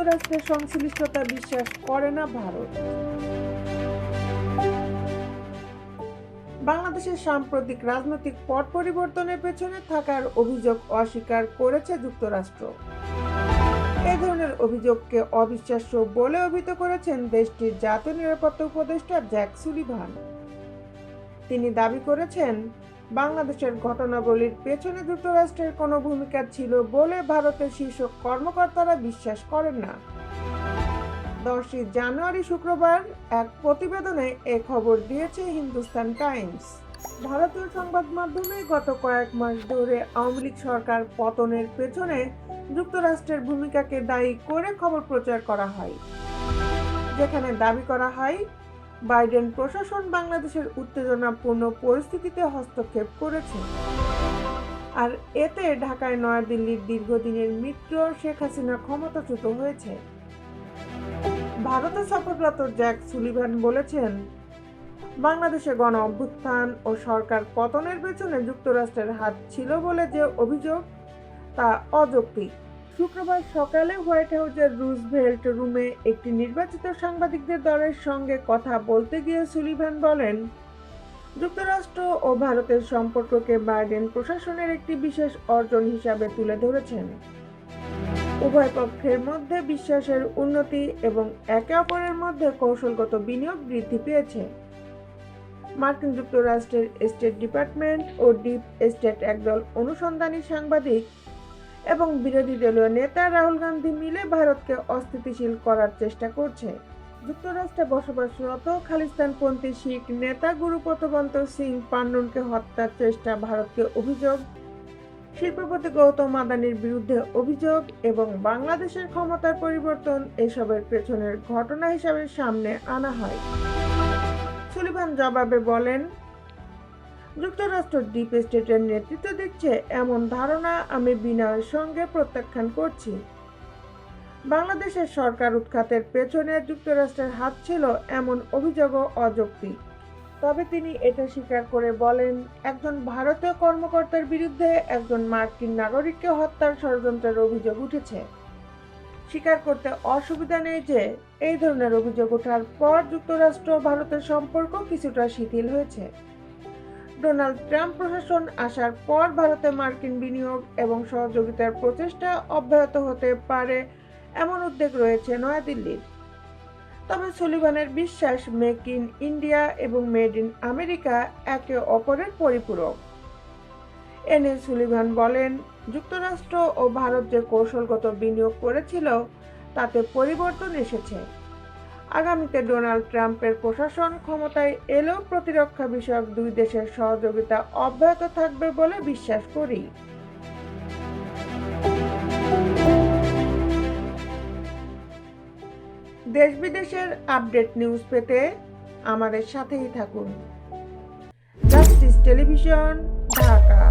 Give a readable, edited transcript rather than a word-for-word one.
যুক্তরাষ্ট্রের সংশ্লিষ্টতা বিশ্বাস করে না ভারত। বাংলাদেশের সাম্প্রতিক রাজনৈতিক পট পরিবর্তনের পেছনে থাকার অভিযোগ অস্বীকার করেছে যুক্তরাষ্ট্র। এ ধরনের অভিযোগকে অবিশ্বাস্য বলে অভিহিত করেছেন দেশটির জাতীয় নিরাপত্তা উপদেষ্টা জ্যাক সুলিভান। তিনি দাবি করেছেন, বাংলাদেশের ঘটনাবলীর পেছনে যুক্তরাষ্ট্রের কোনো ভূমিকা ছিল বলে ভারতের শীর্ষ কর্মকর্তারা বিশ্বাস করেন না। 10 জানুয়ারি শুক্রবার এক প্রতিবেদনে এ খবর দিয়েছে হিন্দুস্তান টাইমস। ভারতীয় সংবাদ মাধ্যমে গত কয়েক মাস ধরে আওয়ামী লীগ সরকার পতনের পেছনে যুক্তরাষ্ট্রের ভূমিকাকে দায়ী করে খবর প্রচার করা হয়, যেখানে দাবি করা হয় বাইডেন প্রশাসন বাংলাদেশের উত্তেজনাপূর্ণ পরিস্থিতিতে হস্তক্ষেপ করেছে। আর এতে ঢাকায় নয়াদিল্লির দীর্ঘদিনের মিত্র শেখ হাসিনা ক্ষমতাচ্যুত হয়েছে। ভারতে সফররত জ্যাক সুলিভান বলেছেন, বাংলাদেশে গণ অভ্যুত্থান ও সরকার পতনের পেছনে যুক্তরাষ্ট্রের হাত ছিল বলে যে অভিযোগ, তা অযৌক্তিক। শুক্রবার সকালে হোয়াইট হাউসের রুজভেল্ট রুমে একটি নির্বাচিত সাংবাদিকদের দলের সঙ্গে কথা বলতে গিয়ে সুলিভান বলেন, যুক্তরাষ্ট্র ও ভারতের সম্পর্ককে বাইডেন প্রশাসনের একটি বিশেষ অর্জন হিসাবে তুলে ধরেছেন। উভয় পক্ষের মধ্যে বিশ্বাসের উন্নতি এবং একে অপরের মধ্যে কৌশলগত বিনিয়োগ বৃদ্ধি পেয়েছে। মার্কিন যুক্তরাষ্ট্রের স্টেট ডিপার্টমেন্ট ও ডিপ স্টেট একদল অনুসন্ধানী সাংবাদিক এবং বিরোধী দলীয় নেতা রাহুল গান্ধী মিলে ভারতকে অস্থিতিশীল করার চেষ্টা করছে। যুক্তরাষ্ট্রে বসবাসরত খালিস্তানপন্থী শিখ নেতা গুরু পতবন্ত সিং পান্নুনকে হত্যার চেষ্টা ভারতকে অভিযোগ, শিল্পপতি গৌতম আদানির বিরুদ্ধে অভিযোগ এবং বাংলাদেশের ক্ষমতার পরিবর্তন এসবের পেছনের ঘটনা হিসাবে সামনে আনা হয়। সুলিভান জবাবে বলেন, যুক্তরাষ্ট্র ডিপ স্টেটের নেতৃত্ব দিচ্ছে এমন ধারণা আমি বিনয়ের সঙ্গে প্রত্যাখ্যান করছি। বাংলাদেশের সরকার উৎখাতের পেছনে যুক্তরাষ্ট্রের হাত ছিল এমন অভিযোগও অযৌক্তিক। তবে তিনি এটা স্বীকার করে বলেন, একজন ভারতীয় কর্মকর্তার বিরুদ্ধে একজন মার্কিন নাগরিককে হত্যার ষড়যন্ত্রের অভিযোগ উঠেছে। স্বীকার করতে অসুবিধা নেই যে এই ধরনের অভিযোগ ওঠার পর যুক্তরাষ্ট্র ও ভারতের সম্পর্ক কিছুটা শিথিল হয়েছে। ডোনাল্ড ট্রাম্প প্রশাসন আসার পর ভারতে মার্কিন বিনিয়োগ এবং সহযোগিতার প্রচেষ্টা অব্যাহত হতে পারে এমন উদ্বেগ রয়েছে নয়াদিল্লির। তবে সুলিভানের বিশ্বাস, মেক ইন ইন্ডিয়া এবং মেড ইন আমেরিকা একে অপরের পরিপূরক। এনে সুলিভান বলেন, যুক্তরাষ্ট্র ও ভারত যে কৌশলগত বিনিয়োগ করেছিল তাতে পরিবর্তন এসেছে। আগামীতে ডোনাল্ড ট্রাম্পের প্রশাসন ক্ষমতায় এলেও প্রতিরক্ষা বিষয়ক দুই দেশের সহযোগিতা অব্যাহত থাকবে বলে বিশ্বাস করি। দেশ বিদেশের আপডেট নিউজ পেতে আমাদের সাথেই থাকুন। Justice television, Dhaka.